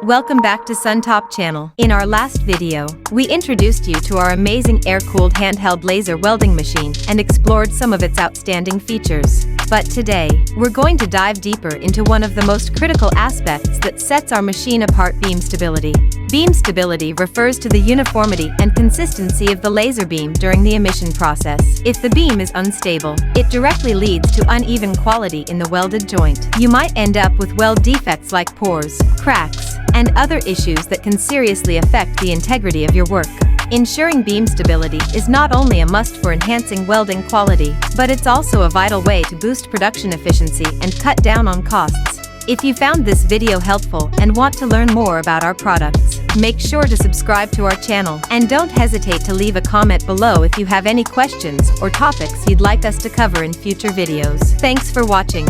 Welcome back to Suntop channel. In our last video, we introduced you to our amazing air-cooled handheld laser welding machine and explored some of its outstanding features. But today, we're going to dive deeper into one of the most critical aspects that sets our machine apart: beam stability. Beam stability refers to the uniformity and consistency of the laser beam during the emission process. If the beam is unstable, it directly leads to uneven quality in the welded joint. You might end up with weld defects like pores, cracks, and other issues that can seriously affect the integrity of your work. Ensuring beam stability is not only a must for enhancing welding quality, but it's also a vital way to boost production efficiency and cut down on costs. If you found this video helpful and want to learn more about our products, make sure to subscribe to our channel and don't hesitate to leave a comment below if you have any questions or topics you'd like us to cover in future videos. Thanks for watching.